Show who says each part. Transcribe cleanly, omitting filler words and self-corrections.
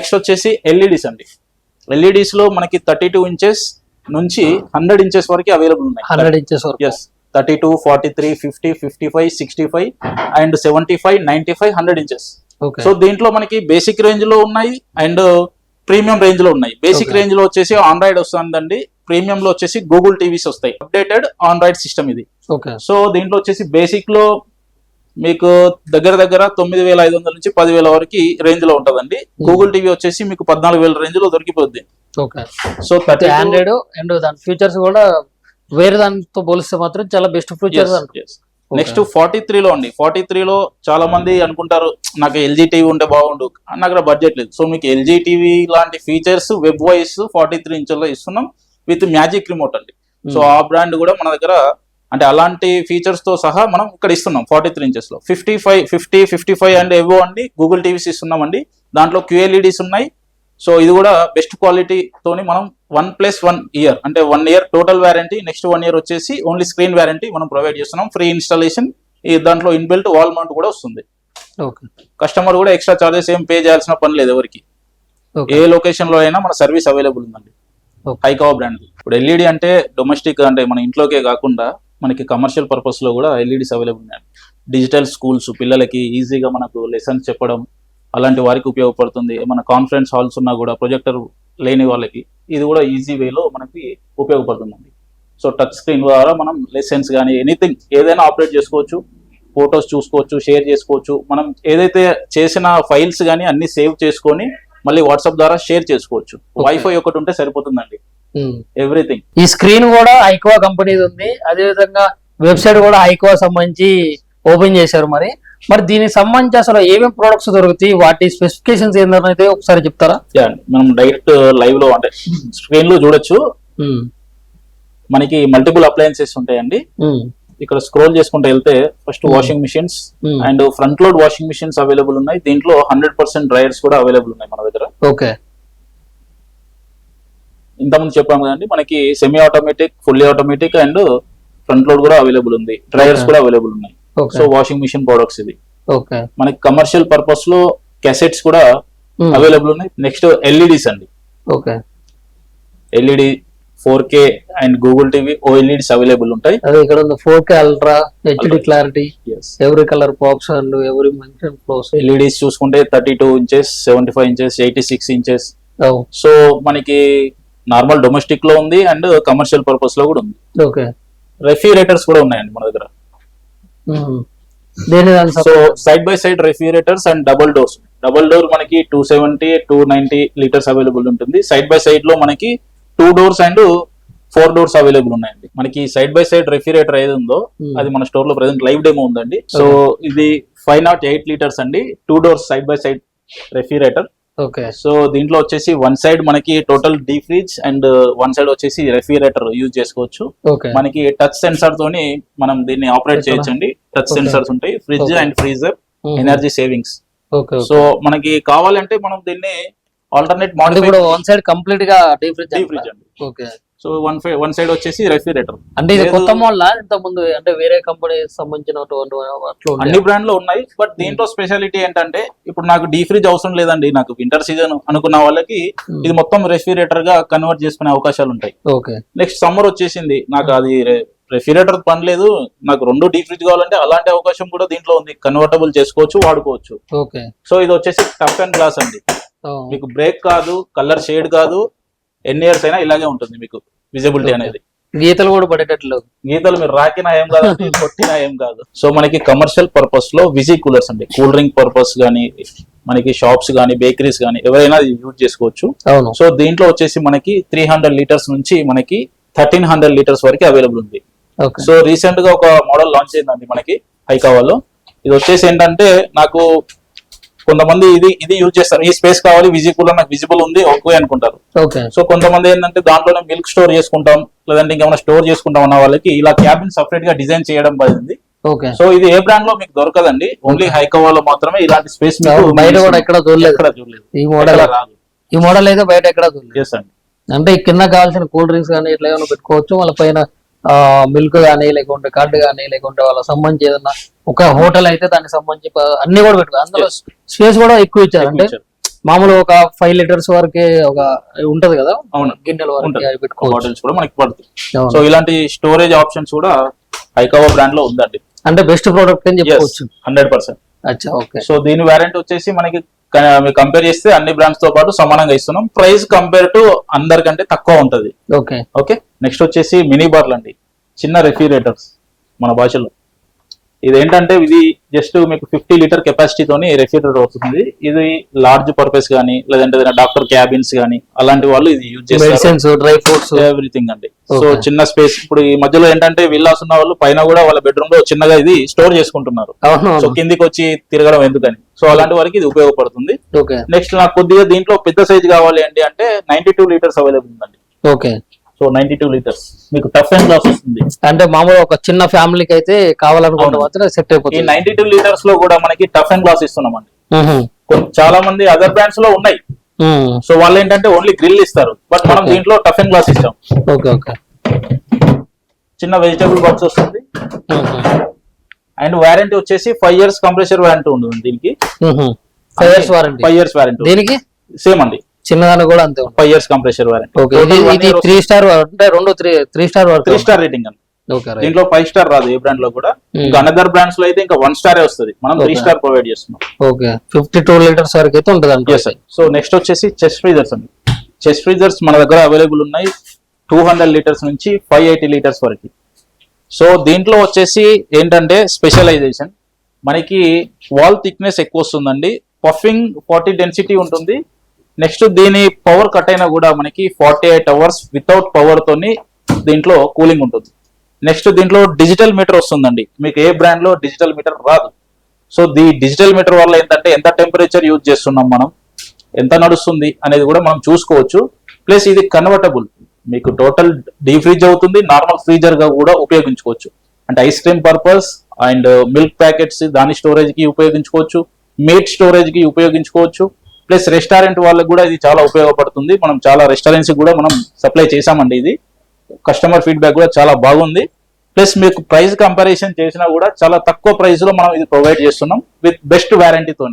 Speaker 1: Next వచ్చేసి LEDs అండి. LEDs లో మనకి 32 ఇంచెస్ నుంచి 100 ఇంచెస్ వరకు అవైలబుల్ ఉన్నాయి.
Speaker 2: 100 ఇంచెస్ వరకు.
Speaker 1: Yes, 32, 43, 50, 55, 65 and 75, 95, 100 inches. సో దీంట్లో మనకి బేసిక్ రేంజ్ లో ఉన్నాయి అండ్ ప్రీమియం రేంజ్ లో ఉన్నాయి. బేసిక్ రేంజ్ లో వచ్చేసి ఆండ్రాయిడ్ వస్తుందండి, ప్రీమియం లో వచ్చేసి గూగుల్ టీవీస్ వస్తాయి. అప్డేటెడ్ ఆండ్రాయిడ్ సిస్టమ్ ఇది. సో దీంట్లో వచ్చేసి బేసిక్ లో మీకు దగ్గర 9,500 నుంచి 10,000 వరకు రేంజ్ లో ఉంటదండి. గూగుల్ టీవీ వచ్చేసి మీకు 14,000 రేంజ్ లో దొరికిపోద్ది.
Speaker 2: సో ఆండ్రాయిడ్ అండ్ దాని ఫీచర్స్ కూడా వేరే దానితో పోలిస్తే మాత్రం చాలా బెస్ట్ ఫీచర్స్.
Speaker 1: నెక్స్ట్ 43 లో అండి. 43 లో చాలా మంది అనుకుంటారు నాకు ఎల్జీ టీవీ ఉంటే బాగుండు, నాకు బడ్జెట్ లేదు. సో మీకు ఎల్జీ టీవీ లాంటి ఫీచర్స్ వెబ్ వాయిస్ 43 ఇంచుల్లో ఇస్తున్నాం విత్ మ్యాజిక్ రిమోట్ అండి. సో ఆ బ్రాండ్ కూడా మన దగ్గర అంటే అలాంటి ఫీచర్స్ తో సహా మనం ఇక్కడ ఇస్తున్నాం 43 ఇంచెస్ లో. 55 అండ్ ఎవో అండి గూగుల్ టీవీస్ ఇస్తున్నాం అండి. దాంట్లో QLEDs ఉన్నాయి. సో ఇది కూడా బెస్ట్ క్వాలిటీ తోని మనం 1+1 ఇయర్ అంటే 1 year total warranty, next 1 year వచ్చేసి ఓన్లీ స్క్రీన్ వారంటీ మనం ప్రొవైడ్ చేస్తున్నాం. ఫ్రీ ఇన్స్టాలేషన్, దాంట్లో ఇన్బిల్ట్ వాల్ మౌంట్ కూడా వస్తుంది. కస్టమర్ కూడా ఎక్స్ట్రా చార్జెస్ ఏం పే చేయాల్సిన పని లేదు ఎవరికి. ఏ లొకేషన్ లో అయినా మన సర్వీస్ అవైలబుల్ ఉందండి హైకావా బ్రాండ్. ఇప్పుడు ఎల్ఈడి అంటే డొమెస్టిక్ అంటే మన ఇంట్లోకే కాకుండా మనకి కమర్షియల్ పర్పస్ లో కూడా ఎల్ఈడీస్ అవైలబుల్ ఉన్నాయి. డిజిటల్ స్కూల్స్ పిల్లలకి ఈజీగా మనకు లెసన్స్ చెప్పడం అలాంటి వారికి ఉపయోగపడుతుంది. మన కాన్ఫరెన్స్ హాల్స్ ఉన్నా కూడా ప్రొజెక్టర్ లేని వాళ్ళకి ఇది కూడా ఈజీ వేలో మనకి ఉపయోగపడుతుందండి. సో టచ్ స్క్రీన్ ద్వారా మనం లెసన్స్ కానీ ఎనీథింగ్ ఏదైనా ఆపరేట్ చేసుకోవచ్చు, ఫొటోస్ చూసుకోవచ్చు, షేర్ చేసుకోవచ్చు. మనం ఏదైతే చేసిన ఫైల్స్ కానీ అన్ని సేవ్ చేసుకొని మళ్ళీ వాట్సాప్ ద్వారా షేర్ చేసుకోవచ్చు. వైఫై ఒకటి ఉంటే సరిపోతుందండి ఎవ్రీథింగ్.
Speaker 2: ఈ స్క్రీన్ కూడా ఐక్వా కంపెనీది ఉంది. అదే విధంగా వెబ్సైట్ కూడా ఐక్వా సంబంధించి ఓపెన్ చేశారు. మరి దీనికి సంబంధించి అసలు ఏమేమి ప్రొడక్ట్స్ దొరుకుతాయి, వాటి స్పెసిఫికేషన్స్ ఏంటంటే ఒకసారి చెప్తారా?
Speaker 1: మనం డైరెక్ట్ లైవ్ లో అంటే స్క్రీన్ లో చూడొచ్చు. మనకి మల్టిపుల్ అప్లయన్సెస్ ఉంటాయండి. ఇక్కడ స్క్రోల్ చేసుకుంటూ వెళ్తే first washing machines and front load washing machines available ఉన్నాయి. దీంట్లో 100% డ్రైయర్స్ కూడా అవైలబుల్ ఉన్నాయి మన దగ్గర. ఇంతకుముందు చెప్పాము కదండి మనకి semi automatic, fully automatic and front load కూడా అవైలబుల్ ఉంది. డ్రైయర్స్ కూడా అవైలబుల్ ఉన్నాయి. సో వాషింగ్ మిషన్ ప్రొడక్ట్స్ ఇది. మనకి కమర్షియల్ పర్పస్ లో క్యాసెట్స్ కూడా అవైలబుల్ ఉన్నాయి. నెక్స్ట్ ఎల్ఈడీస్ అండి. LED 4K and Google TV OLEDs available ఉంటాయి.
Speaker 2: ఇక్కడ 4K ultra HD clarity, every colour pops and every mention flows.
Speaker 1: LEDs చూసుకుంటే 32 ఇంచెస్, 75 ఇంచెస్, 86 ఇంచెస్. సో మనకి నార్మల్ డొమెస్టిక్ లో ఉంది అండ్ కమర్షియల్ పర్పస్ లో కూడా ఉంది. రెఫ్రిజిరేటర్స్ కూడా ఉన్నాయండి మన దగ్గర. So side by side refrigerators and double door మనకి 270, 290 లీటర్స్ అవైలబుల్ ఉంటుంది. సైడ్ బై సైడ్ లో మనకి 2 doors అండ్ 4 doors అవైలబుల్ ఉన్నాయండి. మనకి సైడ్ బై సైడ్ రెఫ్రిజిరేటర్ ఏది ఉందో అది మన స్టోర్ లో ప్రెసెంట్ లైవ్ డెమో ఉందండి. సో ఇది 508 లీటర్స్ అండి, 2 doors side by side refrigerator. So దీంట్లో వచ్చేసి 1 side మనకి total deep fridge and 1 side వచ్చేసి రెఫ్రిజిరేటర్ యూజ్ చేసుకోవచ్చు. మనకి టచ్ సెన్సార్ తోని మనం దీన్ని ఆపరేట్ చేయొచ్చండి. టచ్ సెన్సార్స్ ఉంటాయి, fridge and freezer, energy savings. So మనకి కావాలంటే మనం దీన్ని ఆల్టర్నేట్ మోడల్
Speaker 2: 1 side కంప్లీట్ గా డీప్ ఫ్రిడ్జ్ అండి.
Speaker 1: సో 1 side వచ్చేసి రెఫ్రిజిరేటర్.
Speaker 2: అంటే ఇది కొత్త మోడల్ ఇంత ముందు అంటే వేరే కంపెనీ సంబంధించిన
Speaker 1: అన్ని బ్రాండ్ లో ఉన్నాయి. బట్ దీంట్లో స్పెషాలిటీ ఏంటంటే ఇప్పుడు నాకు డీ ఫ్రిడ్జ్ అవసరం లేదండి, నాకు వింటర్ సీజన్ అనుకున్న వాళ్ళకి ఇది మొత్తం రెఫ్రిజిరేటర్ గా కన్వర్ట్ చేసుకునే అవకాశాలు ఉంటాయి. నెక్స్ట్ సమ్మర్ వచ్చేసింది, నాకు అది రెఫ్రిజిరేటర్ పని లేదు, నాకు 2 డీ ఫ్రిడ్జ్ కావాలంటే అలాంటి అవకాశం కూడా దీంట్లో ఉంది. కన్వర్టబుల్ చేసుకోవచ్చు, వాడుకోవచ్చు. సో ఇది వచ్చేసి టఫ్ అండ్ గ్లాస్ అండి. మీకు బ్రేక్ కాదు, కలర్ షేడ్ కాదు, ఎన్ని ఇయర్స్ అయినా ఇలాగే ఉంటుంది మీకు విజిబిలిటీ అనేది.
Speaker 2: గీతలు కూడా పడేటట్లు,
Speaker 1: గీతలు మీరు రాకినా ఏం కాదు, కొట్టినా ఏం కాదు. సో మనకి కమర్షియల్ పర్పస్ లో విజీ కూలర్స్ అండి. కూల్ డ్రింక్ పర్పస్ గానీ మనకి షాప్స్ గానీ బేకరీస్ గానీ ఎవరైనా యూజ్ చేసుకోవచ్చు. సో దీంట్లో వచ్చేసి మనకి 300 లీటర్స్ నుంచి మనకి 1300 లీటర్స్ వరకు అవైలబుల్ ఉంది. సో రీసెంట్ గా ఒక మోడల్ లాంచ్ అయిందండి మనకి హైకావాలో. ఇది వచ్చేసి ఏంటంటే నాకు కొంతమంది ఇది యూజ్ చేస్తారు, ఈ స్పేస్ కావాలి విజీ కూలర్ నాకు విజిబుల్ ఉంది ఓకే అనుకుంటారు. సో కొంతమంది ఏంటంటే దాంట్లోనే మిల్క్ స్టోర్ చేసుకుంటాం లేదంటే ఇంకేమైనా స్టోర్ చేసుకుంటాం అన్న వాళ్ళకి ఇలా క్యాబిన్ సపరేట్ గా డిజైన్ చేయడం పడింది. సో ఇది ఏ బ్రాండ్ లో మీకు దొరకదండి, ఓన్లీ హైకావాలో మాత్రమే ఇలాంటి స్పేస్
Speaker 2: బయట కూడా ఎక్కడ చూడలేదు. ఈ మోడల్ అయితే బయట ఎక్కడ చూడలేదు. అంటే కింద కావాల్సిన కూల్ డ్రింక్స్ కానీ ఇట్లా ఏమైనా పెట్టుకోవచ్చు, వాళ్ళ పైన మిల్క్ కానీ లేకుంటే కర్డ్ కానీ లేకుంటే వాళ్ళకి సంబంధించి ఏదన్నా ఒక హోటల్ అయితే దానికి సంబంధించి అన్ని కూడా పెట్టుకో. అందులో స్పేస్ కూడా ఎక్కువ ఇచ్చారు. అంటే మామూలుగా ఒక 5 లీటర్స్ వరకే ఒక ఉంటది కదా
Speaker 1: అవును.
Speaker 2: గిన్నెల వరకు
Speaker 1: ఉంటది.
Speaker 2: అవి పెట్టుకోవచ్చు.
Speaker 1: బాటిల్స్ కూడా మనకి పడుతుంది.
Speaker 2: అవును.
Speaker 1: సో ఇలాంటి స్టోరేజ్ ఆప్షన్స్ కూడా హైకవా బ్రాండ్ లో ఉందండి.
Speaker 2: అంటే బెస్ట్ ప్రోడక్ట్ అని చెప్పుకోవచ్చు.
Speaker 1: 100%.
Speaker 2: అచ్చా ఓకే.
Speaker 1: సో దీని వారంటీ వచ్చేసి మనకి కంపేర్ చేస్తే అన్ని బ్రాండ్స్ తో పాటు సమానంగా ఇస్తున్నాం. ప్రైస్ కంపేర్ టు అందరికంటే తక్కువ ఉంటది.
Speaker 2: ఓకే.
Speaker 1: ఓకే, నెక్స్ట్ వచ్చేసి మినీ బార్లు అండి, చిన్న రెఫ్రిజిరేటర్స్ మన భాషలో. ఇది ఏంటంటే ఇది జస్ట్ మీకు 50 లీటర్ కెపాసిటీతోని రెఫ్రిజిరేటర్ వస్తుంది. ఇది లార్జ్ పర్పస్ కానీ లేదంటే డాక్టర్ క్యాబిన్స్ కానీ అలాంటి వాళ్ళు ఇది యూజ్ చేస్తారు.
Speaker 2: మెడిసిన్స్, డ్రై ఫ్రూట్స్,
Speaker 1: ఎవ్రీథింగ్ అండి. So
Speaker 2: Okay.
Speaker 1: చిన్న స్పేస్, ఇప్పుడు ఈ మధ్యలో ఏంటంటే విల్లాస్ ఉన్న వాళ్ళు పైన కూడా వాళ్ళ బెడ్రూమ్ లో చిన్నగా ఇది స్టోర్ చేసుకుంటున్నారు.
Speaker 2: అవును.
Speaker 1: సో కిందికి వచ్చి తిరగడం ఎందుకని, సో అలాంటి వారికి ఇది ఉపయోగపడుతుంది.
Speaker 2: ఓకే.
Speaker 1: నెక్స్ట్ నాకు కొద్దిగా దీంట్లో పెద్ద సైజ్ కావాలి అండి అంటే 92 లీటర్స్ అవైలబుల్ ఉందండి.
Speaker 2: ఓకే.
Speaker 1: సో 92 లీటర్స్ మీకు టఫ్ అండ్ గ్లాస్ వస్తుంది.
Speaker 2: అంటే మామూలుగా ఒక చిన్న ఫ్యామిలీకి అయితే కావాలనుకుంటే
Speaker 1: అవును.
Speaker 2: మాత్రం సెట్
Speaker 1: ఈ
Speaker 2: అయిపోతుంది.
Speaker 1: 92 లీటర్స్ లో కూడా మనకి టఫ్ అండ్ గ్లాస్ ఇస్తున్నామండి.
Speaker 2: మ్హూ.
Speaker 1: చాలా మంది అదర్ బ్రాండ్స్ లో ఉన్నాయి.
Speaker 2: మ్మ్.
Speaker 1: సో వాళ్ళు ఏంటంటే ఓన్లీ గ్రిల్ ఇస్తారు, బట్ మనం
Speaker 2: Okay.
Speaker 1: దీంట్లో టఫ్ అండ్ గ్లాస్ ఇస్తాం.
Speaker 2: ఓకే. ఓకే.
Speaker 1: చిన్న వెజిటబుల్ బాక్స్ వస్తుంది.
Speaker 2: మ్హూ.
Speaker 1: అండ్ వారంటీ వచ్చేసి 5 years కంప్రెసర్ వారంటీ ఉంటుంది దీనికి.
Speaker 2: మ్హూ. 5 years వారంటీ.
Speaker 1: 5 years వారంటీ
Speaker 2: దీనికి
Speaker 1: సేమ్ అండి,
Speaker 2: చిన్నదాన్ని కూడా అంతే ఉంటుంది.
Speaker 1: 5 years కంప్రెసర్ వారంటీ.
Speaker 2: ఓకే. ఇది 3 స్టార్ అంటే రెండు 3 స్టార్ వరకు.
Speaker 1: 3 స్టార్ రేటింగ్ అండి.
Speaker 2: ఓకే. రైట్.
Speaker 1: దీంట్లో 5 స్టార్ రాదు ఏ బ్రాండ్ లో కూడా. ఇంకా అనదర్ బ్రాండ్స్ లో అయితే ఇంకా 1 స్టారే వస్తుంది, మనం 3
Speaker 2: Okay.
Speaker 1: స్టార్ ప్రొవైడ్ చేస్తున్నాం.
Speaker 2: ఓకే. 52 లీటర్స్ వరకు అయితే ఉంటుంది అంటే.
Speaker 1: Yes, sir. సో నెక్స్ట్ వచ్చేసి చెస్ట్ ఫ్రీజర్స్ అండి. చెస్ట్ ఫ్రీజర్స్ మన దగ్గర అవైలబుల్ ఉన్నాయి 200 లీటర్స్ నుంచి 580 లీటర్స్ వరకు. సో దీంట్లో వచ్చేసి ఏంటంటే స్పెషలైజేషన్, మనకి వాల్ థిక్నెస్ ఎక్కువ వస్తుందండి, పఫింగ్ 40 డెన్సిటీ ఉంటుంది. నెక్స్ట్ దీని పవర్ కట్ అయినా కూడా మనకి 48 అవర్స్ వితౌట్ పవర్ తోని దీంట్లో కూలింగ్ ఉంటుంది. నెక్స్ట్ దీంట్లో డిజిటల్ మీటర్ వస్తుందండి, మీకు ఏ బ్రాండ్ లో డిజిటల్ మీటర్ రాదు. సో డిజిటల్ మీటర్ వల్ల ఏంటంటే ఎంత టెంపరేచర్ యూజ్ చేస్తున్నాం మనం, ఎంత నడుస్తుంది అనేది కూడా మనం చూసుకోవచ్చు. ప్లస్ ఇది కన్వర్టబుల్, మీకు టోటల్ డీఫ్రీజ్ అవుతుంది, నార్మల్ ఫ్రీజర్ గా కూడా ఉపయోగించుకోవచ్చు. అంటే ice cream purpose and milk packets దాని స్టోరేజ్ కి ఉపయోగించుకోవచ్చు, మీట్ స్టోరేజ్ కి ఉపయోగించుకోవచ్చు. ప్లస్ రెస్టారెంట్ వాళ్ళకి కూడా ఇది చాలా ఉపయోగపడుతుంది. మనం చాలా రెస్టారెంట్స్ కూడా మనం సప్లై చేసామండి. ఇది కస్టమర్ ఫీడ్బ్యాక్ కూడా చాలా బాగుంది. ప్లస్ మీకు ప్రైస్ కంపారిజన్ చేసినా కూడా చాలా తక్కువ ప్రైస్ లో మనం ఇది ప్రొవైడ్ చేస్తున్నాం విత్ బెస్ట్ వారంటీతో.